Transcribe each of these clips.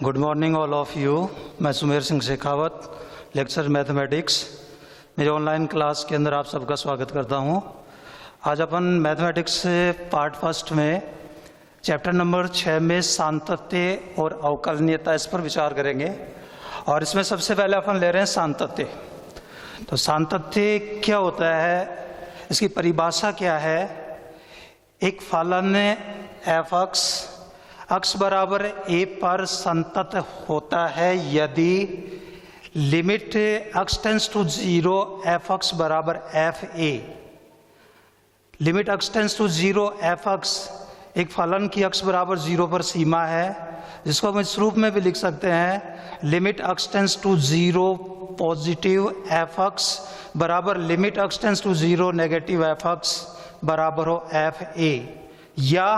Good morning all of you. मैं Sumer Singh Shekhawat, lecture mathematics, मेरे online class के अंदर आप सबका स्वागत करता हूं। आज अपन मैथमेटिक्स पार्ट फर्स्ट में चैप्टर नंबर 6 में सातत्य और अवकलनीयता इस पर विचार करेंगे। और इसमें सबसे पहले अपन ले रहे हैं सातत्य। तो सातत्य क्या होता है, इसकी परिभाषा क्या है? एक फलन एफ अक्ष बराबर ए पर संतत होता है यदि लिमिट अक्ष टेंस टू 0 एफ अक्ष बराबर एफ ए। लिमिट अक्ष टेंस टू 0 एफ अक्ष एक फलन की अक्ष बराबर 0 पर सीमा है, जिसको हम इस रूप में भी लिख सकते हैं लिमिट अक्ष टेंस टू 0 पॉजिटिव एफ अक्ष बराबर लिमिट अक्ष टेंस टू 0 नेगेटिव एफ अक्ष बराबर हो एफ ए, या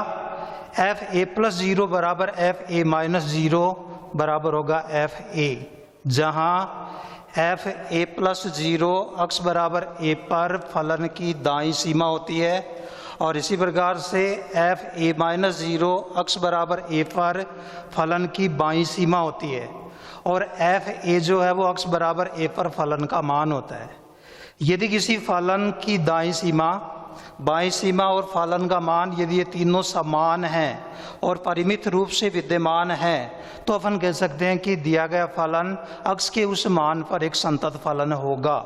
एफ ए प्लस 0 बराबर एफ ए माइनस 0 बराबर होगा एफ ए, जहां एफ ए प्लस 0 अक्ष बराबर ए पर फलन की दाईं सीमा होती है, और इसी प्रकार से एफ ए माइनस 0 अक्ष बराबर ए पर फलन की बाईं सीमा होती है, और एफ ए जो है वो अक्ष बराबर ए पर फलन का मान होता है। यदि किसी फलन की दाईं सीमा, बाईं सीमा और फलन का मान यदि ये तीनों समान हैं और परिमित रूप से विद्यमान हैं, तो अपन कह सकते हैं कि दिया गया फलन अक्ष के उस मान पर एक संतत फलन होगा।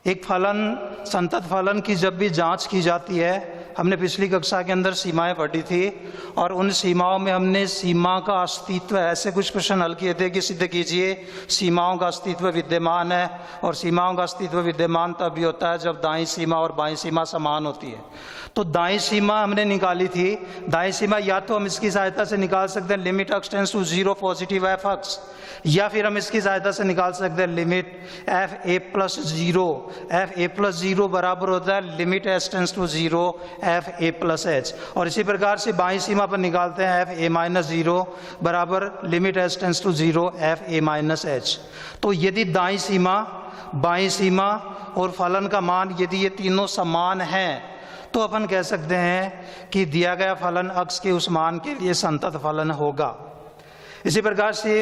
एक फलन संतत फलन की जब भी जांच की जाती है, हमने पिछली कक्षा के अंदर सीमाएं पढ़ी थी, और उन सीमाओं में हमने सीमा का अस्तित्व ऐसे कुछ क्वेश्चन हल किए थे कि सिद्ध कीजिए सीमाओं का अस्तित्व विद्यमान है। और सीमाओं का अस्तित्व विद्यमान तभी होता है जब दाईं सीमा और बाईं सीमा समान होती है। तो दाईं सीमा हमने निकाली थी। दाईं सीमा या तो हम इसकी सहायता से निकाल सकते हैं लिमिट अक्ष टेंस टू 0 पॉजिटिव एफ अक्ष, या फिर हम इसकी सहायता से निकाल सकते हैं limit F A plus 0। F A plus 0 बराबर होता है limit H tends to 0 F A plus H. और इसी प्रकार से बाईं सीमा पर निकालते हैं एफ ए माइनस 0 बराबर limit H tends to 0 F A minus H. तो यदि दाईं सीमा, बाईं सीमा और फलन का मान यदि ये तीनों समान हैं, तो अपन कह सकते हैं कि दिया गया फलन अक्ष के उस मान के लिए संतत फलन होगा। इसी प्रकार से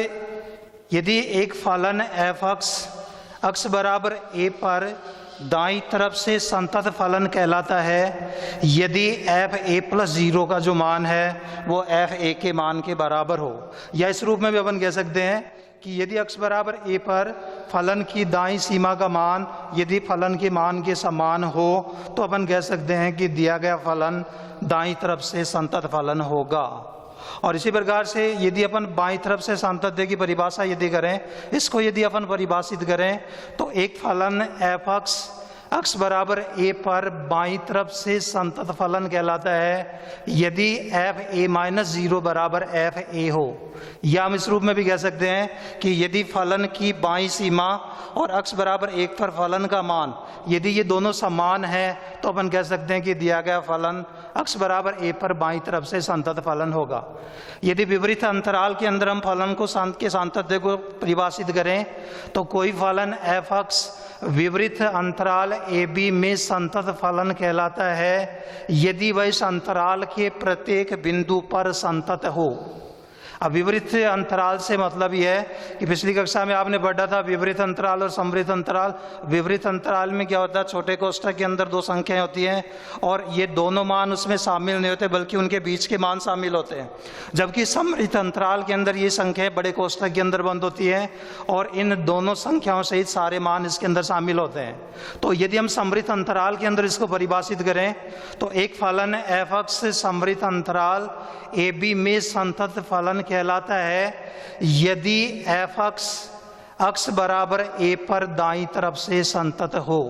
यदि एक फलन एफ अक्ष बराबर ए पर दाईं तरफ से संतत फलन कहलाता है यदि एफ ए प्लस 0 का जो मान है वो एफ ए के मान के बराबर हो। या इस रूप में भी अपन कह सकते हैं कि यदि अक्ष बराबर ए पर फलन की दाईं सीमा का मान यदि फलन के मान के समान हो, तो अपन कह सकते हैं कि दिया गया फलन दाईं तरफ से संतत फलन होगा। और इसी प्रकार से यदि अपन बाईं तरफ से सातत्य की परिभाषा यदि करें, इसको यदि अपन परिभाषित करें, तो एक फलन एफ अक्ष बराबर ए पर बाईं तरफ से संतत फलन कहलाता है यदि एफ ए माइनस 0 बराबर एफ ए हो। या हम इस रूप में भी कह सकते हैं कि यदि फलन की बाईं सीमा और अक्ष बराबर 1 पर फलन का मान यदि ये दोनों समान है, तो अपन कह सकते हैं कि दिया गया फलन अक्ष बराबर ए पर बाईं तरफ से संतत फलन होगा। यदि विपरीत अंतराल के अंदर हम फलन को के सातत्य को परिभाषित करें, तो कोई फलन एफ अक्ष विपरीत अंतराल ए बी में संतत फलन कहलाता है यदि वह इस अंतराल के प्रत्येक बिंदु पर संतत हो। अब विपरीत अंतराल से मतलब यह है कि पिछली कक्षा में आपने पढ़ा था विपरीत अंतराल और समवृत्त अंतराल। विपरीत अंतराल में क्या होता है, छोटे कोष्ठक के अंदर दो संख्याएं होती हैं और ये दोनों मान उसमें शामिल नहीं होते बल्कि उनके बीच के मान शामिल होते हैं। जबकि समवृत्त अंतराल के अंदर ये संख्याएं बड़े कोष्ठक के अंदर बंद होती हैं और इन दोनों संख्याओं सहित सारे मान इसके अंदर शामिल होते हैं। तो यदि हम समवृत्त अंतराल के अंदर इसको परिभाषित करें, तो एक फलन एफ अक्ष समवृत्त अंतराल ए बी में संतत फलन कहलाता है यदि एफ अक्ष बराबर ए पर दाईं तरफ से संतत हो।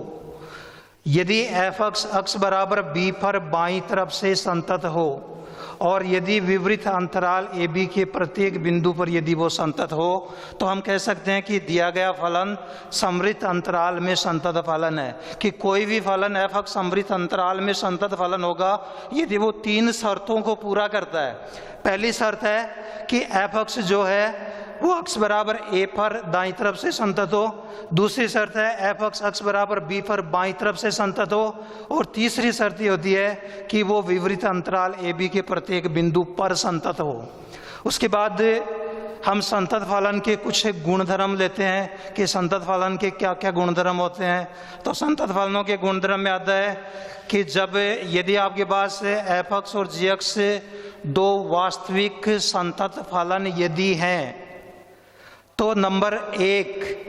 यदि एफ अक्ष बराबर बी पर बाईं तरफ से संतत हो, और यदि विपरीत अंतराल ए बी के प्रत्येक बिंदु पर यदि वो संतत हो, तो हम कह सकते हैं कि दिया गया फलन समवृत्त अंतराल में संतत फलन है। कि कोई भी फलन एफ अक्ष समवृत्त अंतराल में संतत फलन होगा यदि वो 3 शर्तों को पूरा करता है। पहली शर्त है कि एफ अक्ष जो है वो अक्ष बराबर ए पर दाईं तरफ से संतत हो। दूसरी शर्त है एफ अक्ष बराबर बी पर बाईं तरफ से संतत हो। और तीसरी शर्त ये होती है कि वो विपरीत अंतराल ए बी के प्रत्येक बिंदु पर संतत हो। उसके बाद हम संतत फलन के कुछ गुणधर्म लेते हैं कि संतत फलन के क्या क्या गुणधर्म होते हैं। तो संतत फलनों के गुणधर्म में आता है कि जब यदि आपके पास एफ एक्स और जी एक्स दो वास्तविक संतत फलन यदि हैं, तो नंबर एक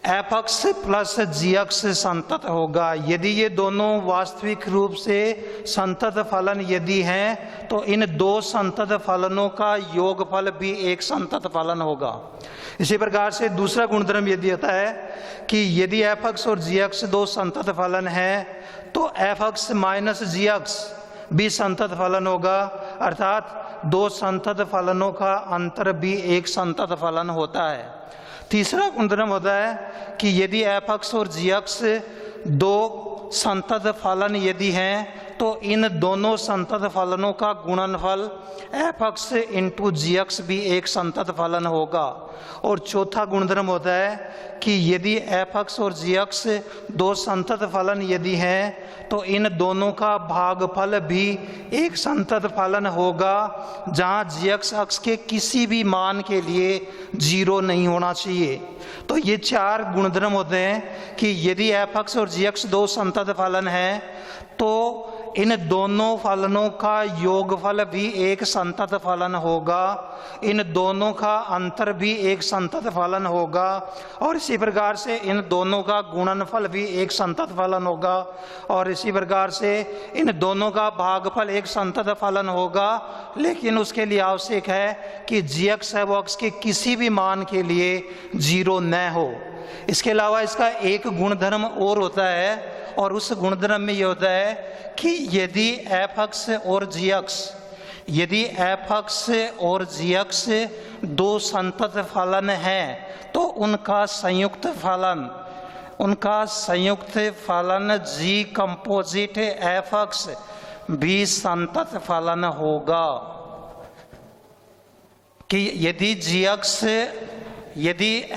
एफ एक्स प्लस जी एक्स संतत होगा। यदि ये दोनों वास्तविक रूप से संतत फलन यदि हैं, तो इन दो संतत फलनों का योगफल भी एक संतत फलन होगा। इसी प्रकार से दूसरा गुणधर्म यदि होता है कि यदि एफ एक्स और जी एक्स दो संतत फलन हैं, तो एफ एक्स माइनस जी एक्स भी संतत फलन होगा, अर्थात दो संतत फलनों का अंतर भी एक संतत फलन होता है। तीसरा गुणधर्म होता है कि यदि एफ एक्स और जी एक्स दो संतत फलन यदि हैं, तो इन दोनों संतत फलनों का गुणनफल एफ एक्स इंटू जी एक्स भी एक संतत फलन होगा। और चौथा गुणधर्म होता है कि यदि एफ एक्स और जी एक्स दो संतत फलन यदि हैं, तो इन दोनों का भागफल भी एक संतत फलन होगा, जहाँ जी एक्स अक्ष के किसी भी मान के लिए 0 नहीं होना चाहिए। तो ये चार गुणधर्म होते हैं कि यदि एफ एक्स और जी एक्स दो संतत फलन हैं, तो इन दोनों फलनों का योगफल भी एक संतत फलन होगा, इन दोनों का अंतर भी एक संतत फलन होगा, और इसी प्रकार से इन दोनों का गुणनफल भी एक संतत फलन होगा, और इसी प्रकार से इन दोनों का भागफल एक संतत फलन होगा। लेकिन उसके लिए आवश्यक है कि जी एक्स है वो एक्स के किसी भी मान के लिए 0 न हो। इसके अलावा इसका एक गुणधर्म और होता है, और उस गुणधर्म में ये होता है कि यदि एफ एक्स और जी एक्स जी एक्स दो संतत फलन हैं, तो उनका संयुक्त फलन जी कंपोजिट एफ एक्स भी संतत फलन होगा। कि यदि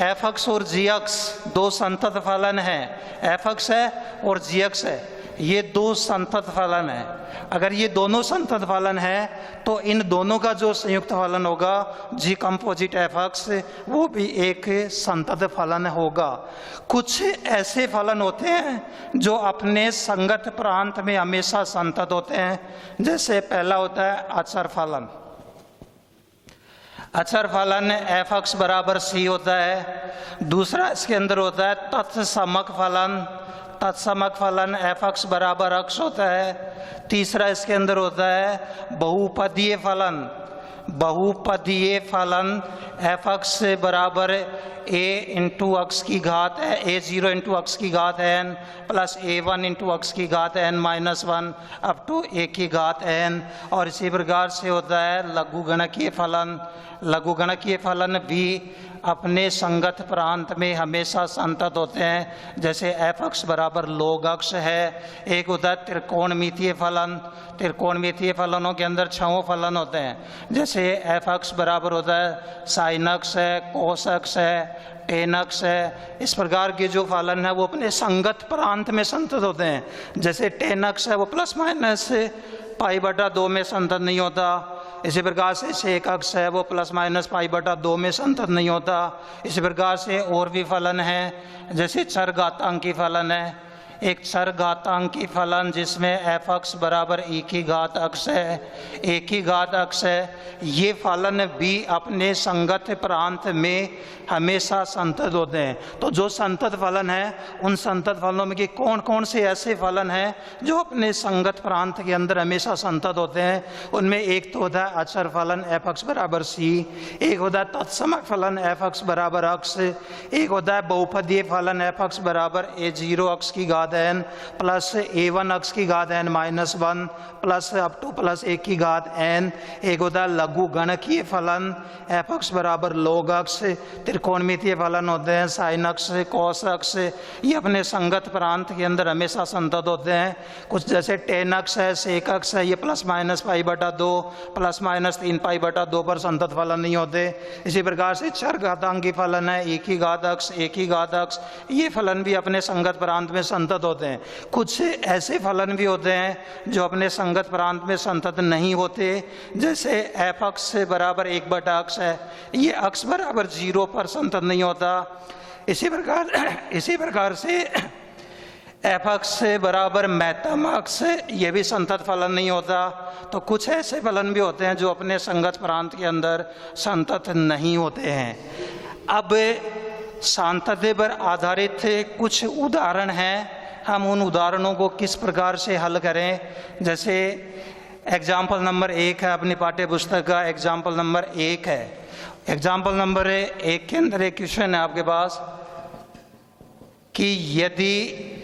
एफ एक्स और जी एक्स दो संतत फलन हैं, एफ एक्स है और जी एक्स है, ये दो संतत फलन है। अगर ये दोनों संतत फलन है, तो इन दोनों का जो संयुक्त फलन होगा जी कंपोजिट एफ एक्स, वो भी एक संतत फलन होगा। कुछ ऐसे फलन होते हैं जो अपने संगत प्रांत में हमेशा संतत होते हैं। जैसे पहला होता है अचर फलन। अचर फलन एफ एक्स बराबर सी होता है। दूसरा इसके अंदर होता है तत्समक फलन एफ एक्स बराबर एक्स होता है। तीसरा इसके अंदर होता है बहुपदीय फलन एफ एक्स बराबर ए इंटू एक्स की घात है A0 इंटू एक्स की घात n plus A1 into x की घात n माइनस 1 अप टू ए की घात n। और इसी प्रकार से होता है लघुगणकीय फलन भी अपने संगत प्रांत में हमेशा संतत होते हैं। जैसे एफ एक्स बराबर log x है। एक होता है त्रिकोणमितीय फलनों के अंदर 6 फलन होते हैं। जैसे एफ एक्स बराबर होता है साइन एक्स है, कोस एक्स है, टेन एक्स है। इस प्रकार के जो फलन है वो अपने संगत प्रांत में संतत होते हैं। जैसे टेन एक्स है वो प्लस माइनस π/2 में संतत नहीं होता। इसी प्रकार से सेक एक्स है वो प्लस माइनस π/2 में संतत नहीं होता। इसी प्रकार से और भी फलन हैं, जैसे चरघातांकी फलन है। एक चरघातांकी फलन जिसमें एफ एक्स बराबर e की घात एक्स है, ए की घात एक्स है। ये फलन भी अपने संगत प्रांत में हमेशा संतत होते हैं। तो जो संतत फलन है, उन संतत फलनों में कि कौन कौन से ऐसे फलन हैं जो अपने संगत प्रांत के अंदर हमेशा संतत होते हैं, उनमें एक तो होता है अचर फलन एफ एक्स बराबर सी, एक होता है तत्समक फलन एफ एक्स बराबर एक्स, एक होता है बहुपदीय फलन एफ एक्स बराबर A0 एक्स की घात n प्लस A1 एक्स की घात n minus 1 plus up to plus a की घात n। एक होता है लघु गणकीय फलन एफ एक्स बराबर log x। त्रिकोणमितीय फलन होते हैं साइन एक्स, कॉस एक्स। ये अपने संगत प्रांत के अंदर हमेशा संतत होते हैं। कुछ जैसे टेन एक्स है, सेक एक्स है, ये प्लस माइनस π/2 प्लस माइनस 3 π/2 पर संतत फलन नहीं होते। इसी प्रकार से चरघातांकी फलन है e की घात x, ए की घात x। ये फलन भी अपने संगत प्रांत में संतत संतत होते हैं। कुछ ऐसे फलन भी होते हैं जो अपने संगत प्रांत में संतत नहीं होते, जैसे एफ अक्ष से बराबर 1/अक्ष है, ये अक्ष बराबर 0 पर संतत नहीं होता। इसी प्रकार से एफ अक्ष से बराबर महत्तम अक्ष, ये भी संतत फलन नहीं होता। तो कुछ ऐसे फलन भी होते हैं जो अपने संगत प्रांत के अंदर संतत नहीं होते हैं। अब सांतत्य पर आधारित कुछ उदाहरण हैं, हम उन उदाहरणों को किस प्रकार से हल करें। जैसे एग्जाम्पल नंबर 1 है अपनी पाठ्य पुस्तक का, एग्जाम्पल नंबर 1 है। एग्जाम्पल नंबर 1 के अंदर एक क्वेश्चन है आपके पास कि यदि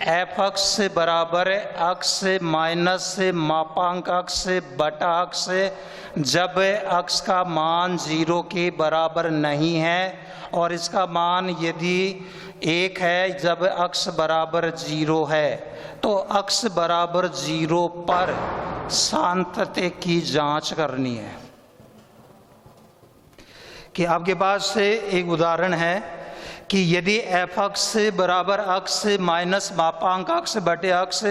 एफ अक्ष से बराबर अक्ष से माइनस से मापांक अक्ष से बटा अक्ष से जब अक्ष का मान 0 के बराबर नहीं है और इसका मान यदि 1 है जब अक्ष बराबर 0 है, तो अक्ष बराबर 0 पर सांतत्य की जांच करनी है। कि आपके पास से एक उदाहरण है कि यदि एफ अक्ष से बराबर अक्ष से माइनस मापांक अक्ष बटे अक्ष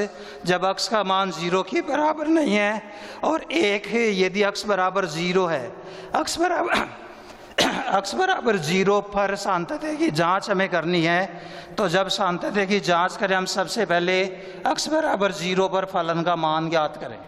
जब अक्ष का मान 0 के बराबर नहीं है और 1 है यदि अक्ष बराबर 0 है, अक्ष बराबर 0 पर सांतत्य की जांच हमें करनी है। तो जब सांतत्य की जांच करें, हम सबसे पहले अक्ष बराबर 0 पर फलन का मान ज्ञात करें,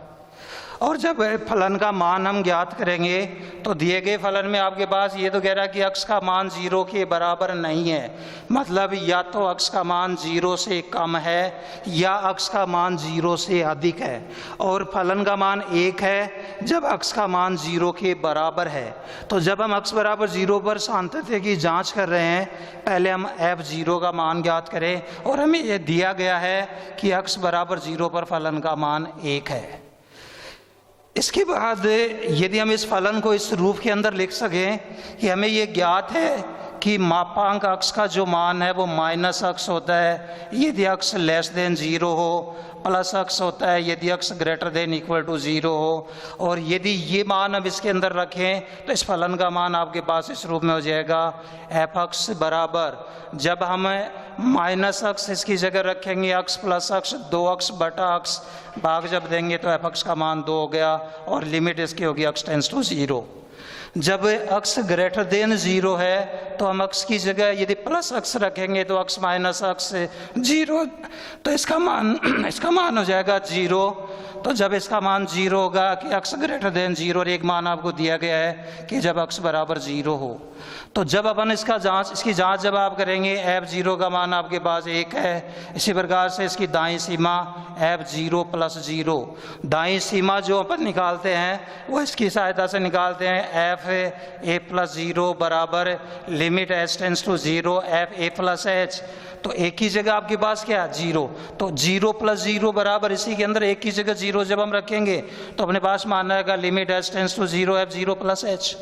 और जब फलन का मान हम ज्ञात करेंगे तो दिए गए फलन में आपके पास ये तो कह रहा है कि अक्ष का मान 0 के बराबर नहीं है, मतलब या तो अक्ष का मान 0 से कम है या अक्ष का मान 0 से अधिक है, और फलन का मान 1 है जब अक्ष का मान 0 के बराबर है। तो जब हम अक्ष बराबर 0 पर सांतत्य की जांच कर रहे हैं, पहले हम f0 का मान ज्ञात करें, और हमें यह दिया गया है कि अक्ष बराबर 0 पर फलन का मान 1 है। इसके बाद यदि हम इस फलन को इस रूप के अंदर लिख सकें कि हमें ये ज्ञात है कि मापांक अक्ष का जो मान है वो माइनस अक्ष होता है यदि अक्ष लेस देन 0 हो, प्लस अक्ष होता है यदि अक्ष ग्रेटर देन इक्वल टू 0 हो, और यदि ये मान हम इसके अंदर रखें तो इस फलन का मान आपके पास इस रूप में हो जाएगा एफ अक्ष बराबर, जब हम माइनस अक्ष इसकी जगह रखेंगे अक्ष प्लस अक्ष 2 अक्ष बटा अक्ष भाग जब देंगे तो एफ अक्ष का मान 2 हो गया, और लिमिट इसकी होगी अक्ष टेंस टू 0। जब अक्ष ग्रेटर देन 0 है तो हम अक्ष की जगह यदि प्लस अक्ष रखेंगे तो अक्ष माइनस अक्ष 0, तो इसका मान हो जाएगा 0। तो जब इसका मान 0 होगा कि अक्ष ग्रेटर देन 0, और एक मान आपको दिया गया है कि जब अक्ष बराबर 0 हो, तो जब अपन इसकी जांच जब आप करेंगे f0 का मान आपके पास 1 है। इसी प्रकार से इसकी दाईं सीमा f0 प्लस 0, दाईं सीमा जो अपन निकालते हैं वो इसकी सहायता से निकालते हैं f(a प्लस 0) बराबर limit h tends to 0 f(a plus h), तो एक की जगह आपके पास क्या 0, तो 0 प्लस 0 बराबर इसी के अंदर एक की जगह 0 जब हम रखेंगे तो अपने पास मान आएगा limit h tends to 0 f0 plus h।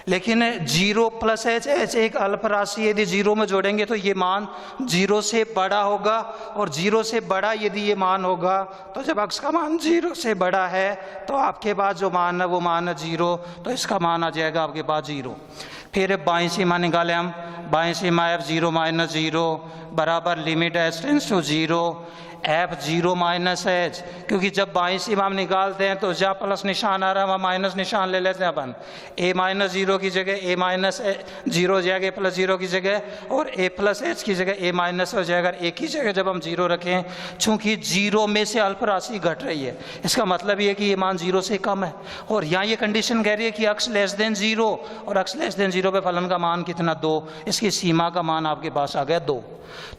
लेकिन 0 प्लस h एक अल्प राशि यदि 0 में जोड़ेंगे तो ये मान 0 से बड़ा होगा, और 0 से बड़ा यदि ये मान होगा तो जब अक्ष का मान 0 से बड़ा है तो आपके पास जो मान है वो मान है 0, तो इसका मान आ जाएगा आपके पास 0। फिर बाईं सीमा निकालें हम, बाईं सीमा f0 माइनस 0 बराबर limit h tends to 0 f0 minus h, क्योंकि जब बाईं सीमा हम निकालते हैं तो जहाँ प्लस निशान आ रहा है वहाँ माइनस निशान ले लेते हैं अपन, a माइनस 0 की जगह a माइनस 0 हो जाएगा प्लस 0 की जगह, और a प्लस h की जगह a माइनस हो जाएगा। a की जगह जब हम 0 रखें, चूंकि 0 में से अल्प राशि घट रही है, इसका मतलब ये कि ये मान 0 से कम है, और यहाँ ये कंडीशन कह रही है कि अक्ष लेस देन 0, और अक्ष लेस देन 0 पे फलन का मान कितना 2, इसकी सीमा का मान आपके पास आ गया 2।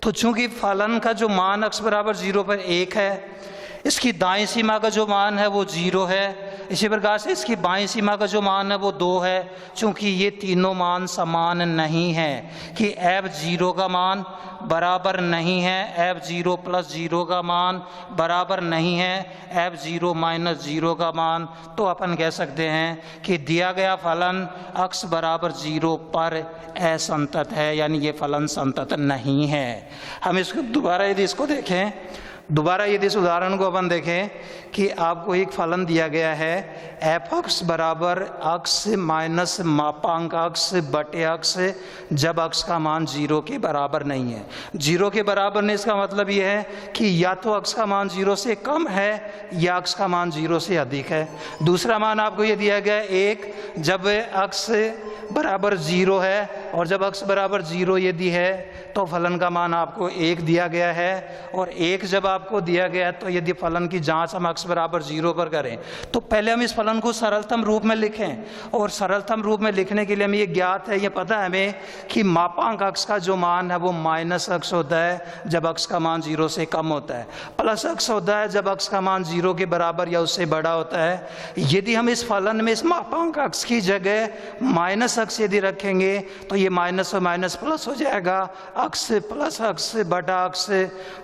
तो चूंकि फलन का जो मान अक्ष बराबर 0 पर 1 है, इसकी दाईं सीमा का जो मान है वो 0 है, इसी प्रकार से इसकी बाईं सीमा का जो मान है वो 2 है। चूंकि ये तीनों मान समान नहीं है कि f0 का मान बराबर नहीं है f0 प्लस 0 का मान बराबर नहीं है f0 माइनस 0 का मान, तो अपन कह सकते हैं कि दिया गया फलन अक्ष बराबर 0 पर असंतत है, यानी ये फलन संतत नहीं है। हम इसको दोबारा यदि इसको देखें दोबारा यदि इस उदाहरण को अपन देखें कि आपको एक फलन दिया गया है एफ अक्स बराबर अक्स माइनस मापांक अक्स बटे अक्स जब अक्स का मान 0 के बराबर नहीं है। 0 के बराबर नहीं, इसका मतलब यह है कि या तो अक्स का मान 0 से कम है या अक्स का मान 0 से अधिक है। दूसरा मान आपको ये दिया गया है 1 जब अक्स बराबर 0 है, और जब अक्स बराबर 0 यदि है तो फलन का मान आपको 1 दिया गया है। और 1 जब आपको दिया गया है तो यदि फलन की जांच हम अक्स बराबर 0 पर करें तो पहले हम इस फलन को सरलतम रूप में लिखें, और सरलतम रूप में लिखने के लिए हमें ये ज्ञात है, ये पता है हमें कि मापांक अक्स का जो मान है वो माइनस अक्स होता है जब अक्स का मान 0 से कम होता है, प्लस अक्स होता है जब अक्स का मान 0 के बराबर या उससे बड़ा होता है। यदि हम इस फलन में इस मापांक अक्स की जगह माइनस अक्स यदि रखेंगे तो ये माइनस और माइनस प्लस हो जाएगा, अक्स प्लस अक्स बटा अक्स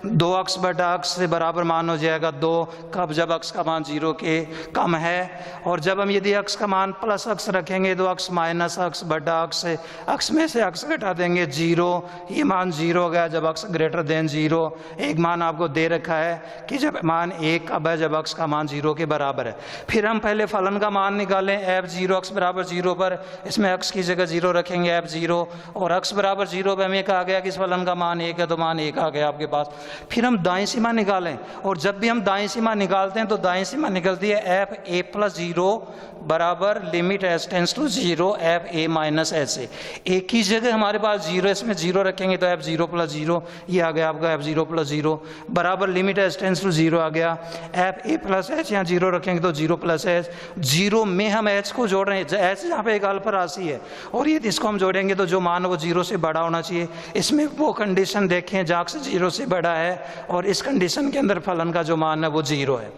2 अक्स बटा अक्स से बराबर मान हो जाएगा 2, कब जब अक्स का मान 0 के कम है। और जब हम यदि अक्स का मान प्लस अक्स रखेंगे तो अक्स माइनस अक्स बटा अक्स में से अक्स घटा देंगे 0, ये मान 0 हो गया जब अक्स ग्रेटर देन 0। एक मान आपको दे रखा है कि जब मान 1 कब है, जब अक्स का मान 0 के बराबर है। फिर हम पहले फलन का मान निकालें एफ 0 अक्स बराबर 0 पर, इसमें अक्स की जगह 0 रखेंगे एफ 0, और अक्स बराबर 0 पर हमें कहा गया कि इस फलन का मान 1 है तो मान 1 आ गया आपके पास। फिर हम दाईं सीमा निकालें, और जब भी हम दाईं सीमा निकालते हैं तो दाईं सीमा निकलती है एफ ए प्लस 0 बराबर limit S tends to 0 F A minus H A. एक ही जगह हमारे पास 0, इसमें 0 रखेंगे तो एफ 0 प्लस 0, ये आ गया आपका एफ 0 प्लस 0 बराबर लिमिट एच टेंस टू 0 आ गया, एफ ए प्लस एच, यहाँ 0 रखेंगे तो 0 प्लस एच। 0 में हम एच को जोड़ रहे हैं, एच यहाँ पे एक अल्फा राशि है, और ये इसको हम जोड़ेंगे तो जो मान वो 0 से बड़ा होना चाहिए। इसमें वो कंडीशन देखें जहाँ से 0 से बड़ा है, और इस कंडीशन के अंदर फलन का जो मान है वो 0 है।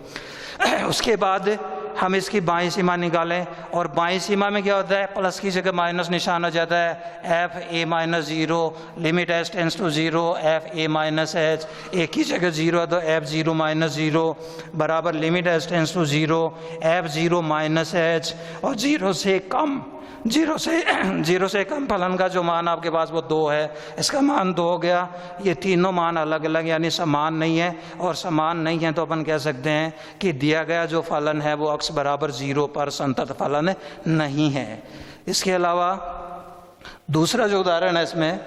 उसके बाद हम इसकी बाईं सीमा निकालें, और बाईं सीमा में क्या होता है, प्लस की जगह माइनस निशान हो जाता है, F A minus 0 limit H tends to 0 F A minus H. एक ही जगह 0 है तो एफ 0 माइनस 0 बराबर limit H tends to 0 F 0 minus H, और 0 से कम फलन का जो मान आपके पास वो 2 है, इसका मान 2 हो गया। ये तीनों मान अलग अलग यानी समान नहीं है, और समान नहीं है तो अपन कह सकते हैं कि दिया गया जो फलन है वो अक्स बराबर 0 पर संतत फलन नहीं है। इसके अलावा दूसरा जो उदाहरण है, इसमें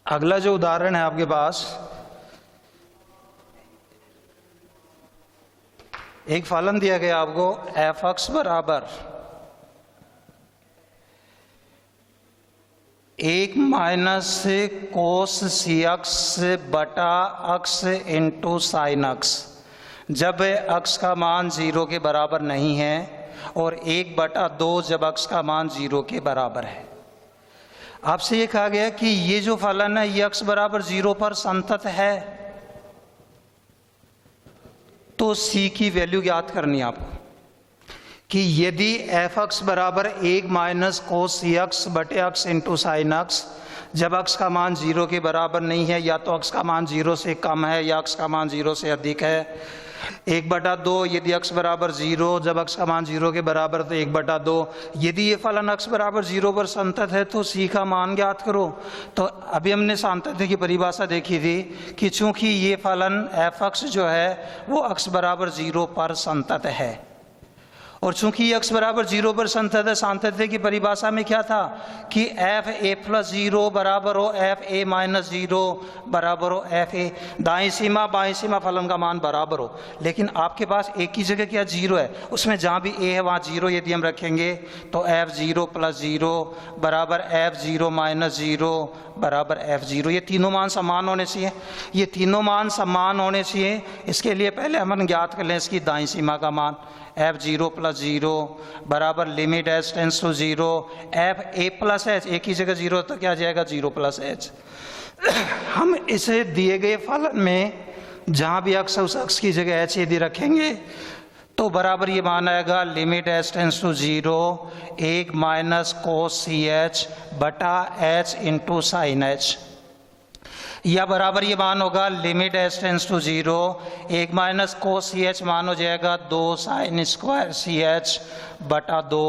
अगला जो उदाहरण है आपके पास, एक फलन दिया गया आपको एफ अक्स बराबर 1 माइनस कोस सी अक्स बटा अक्स इंटू साइन अक्स जब अक्स का मान 0 के बराबर नहीं है, और 1 बटा 2 जब अक्स का मान 0 के बराबर है। आपसे ये कहा गया कि ये जो फलन है ये अक्स बराबर 0 पर संतत है, तो C की वैल्यू ज्ञात करनी है आपको कि यदि एफ अक्स बराबर 1 माइनस कोस सी अक्स बटे अक्स इंटू साइन अक्स जब अक्स का मान 0 के बराबर नहीं है, या तो अक्स का मान 0 से कम है या अक्स का मान 0 से अधिक है। 1 बटा 2 यदि अक्स बराबर 0 जब अक्स का मान 0 के बराबर तो 1 बटा 2। यदि ये फलन अक्स बराबर 0 पर संतत है तो C का मान ज्ञात करो। तो अभी हमने सांतत्य की परिभाषा देखी थी कि चूंकि ये फलन एफ अक्स जो है वो अक्स बराबर 0 पर संतत है, और चूंकि ये अक्स बराबर 0 पर संतत है, सांतत्य की परिभाषा में क्या था कि एफ ए प्लस 0 बराबर हो एफ ए माइनस 0 बराबर हो एफ ए। दाईं सीमा बाईं सीमा फलन का मान बराबर हो, लेकिन आपके पास एक ही जगह क्या 0 है, उसमें जहाँ भी ए है वहाँ 0 यदि हम रखेंगे तो एफ 0 प्लस 0 बराबर एफ 0 माइनस 0 बराबर एफ 0। ये तीनों मान समान होने चाहिए, ये तीनों मान समान होने चाहिए। इसके लिए पहले हम ज्ञात कर लें इसकी दाईं सीमा का मान, एफ 0 प्लस 0 बराबर limit H tends to 0 F A plus H, एक ही जगह 0 तो क्या आ जाएगा 0 प्लस एच। हम इसे दिए गए फलन में जहाँ भी अक्स उस अक्स की जगह एच यदि रखेंगे तो बराबर ये मान आएगा limit H tends to 0 1 minus cos C H बटा एच इंटू साइन एच, या बराबर ये मान होगा limit H tends to 0 1 minus cos C H मान हो जाएगा 2 साइन स्क्वायर सी एच बटा 2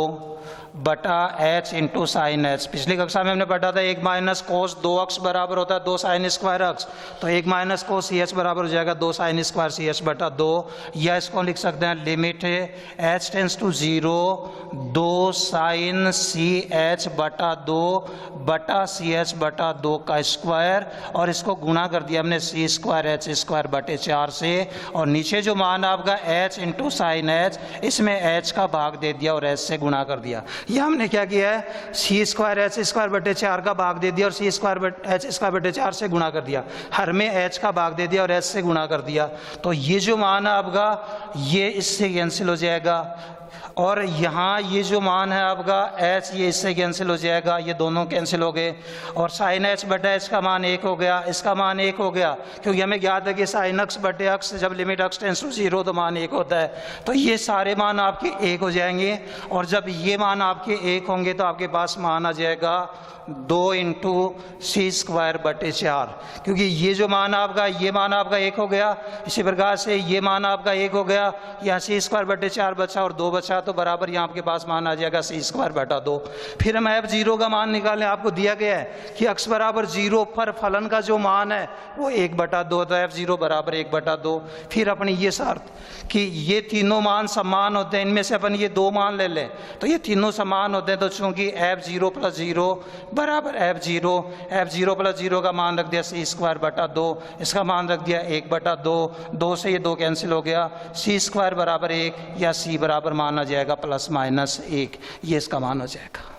बटा एच इंटू साइन एच। पिछली कक्षा में हमने पढ़ा था 1 माइनस कोस 2 अक्स बराबर होता है 2 साइन स्क्वायर अक्स, तो 1 माइनस कोस सी एच बराबर हो जाएगा 2 साइन स्क्वायर सी एच बटा 2, या इसको लिख सकते हैं limit H tends to 0 2 sine C H बटा 2 बटा सी एच बटा 2 का स्क्वायर, और इसको गुणा कर दिया हमने सी स्क्वायर एच स्क्वायर बटे 4 से, और नीचे जो मान आपका एच इंटू साइन एच, इसमें एच का भाग दे दिया और एच से गुणा कर दिया। यह हमने क्या किया है, सी स्क्वायर एच स्क्वायर बटे 4 का भाग दे दिया और सी स्क्वायर एच स्क्वायर बटे 4 से गुणा कर दिया, हर में एच का भाग दे दिया और एच से गुणा कर दिया। तो ये जो मान है आपका ये इससे कैंसिल हो जाएगा, और यहाँ ये जो मान है आपका एच ये इससे कैंसिल हो जाएगा, ये दोनों कैंसिल हो गए, और साइन एच बटे एच का मान 1 हो गया, इसका मान 1 हो गया, क्योंकि हमें याद है कि साइन एक्स बटे एक्स जब लिमिट एक्स टेंस टू 0 तो मान 1 होता है। तो ये सारे मान आपके 1 हो जाएंगे, और जब ये मान आपके 1 होंगे तो आपके पास मान आ जाएगा 2 इंटू सी स्क्वायर बटे 4, क्योंकि ये जो मान आपका ये मान आपका 1 हो गया, इसी प्रकार से ये मान आपका 1 हो गया, यहाँ सी स्क्वायर बटे 4 बचा और 2 बचा, तो बराबर यहाँ आपके पास मान आ जाएगा सी स्क्वायर बटा 2। फिर हम एफ 0 का मान निकालें, आपको दिया गया है कि x बराबर 0 पर फलन का जो मान है वो 1 बटा 2, तो एफ 0 बराबर 1 बटा 2। फिर अपनी ये शर्त कि ये तीनों मान समान होते हैं, इनमें से अपन ये 2 मान ले लें तो ये तीनों समान होते हैं, तो चूंकि एफ 0 प्लस 0 बराबर एफ 0 प्लस 0 का मान रख दिया सी स्क्वायर बटा 2, इसका मान रख दिया 1 बटा 2, 2 से ये 2 कैंसिल हो गया, सी स्क्वायर बराबर 1 या सी बराबर मान आ जाएगा प्लस माइनस 1, ये इसका मान हो जाएगा।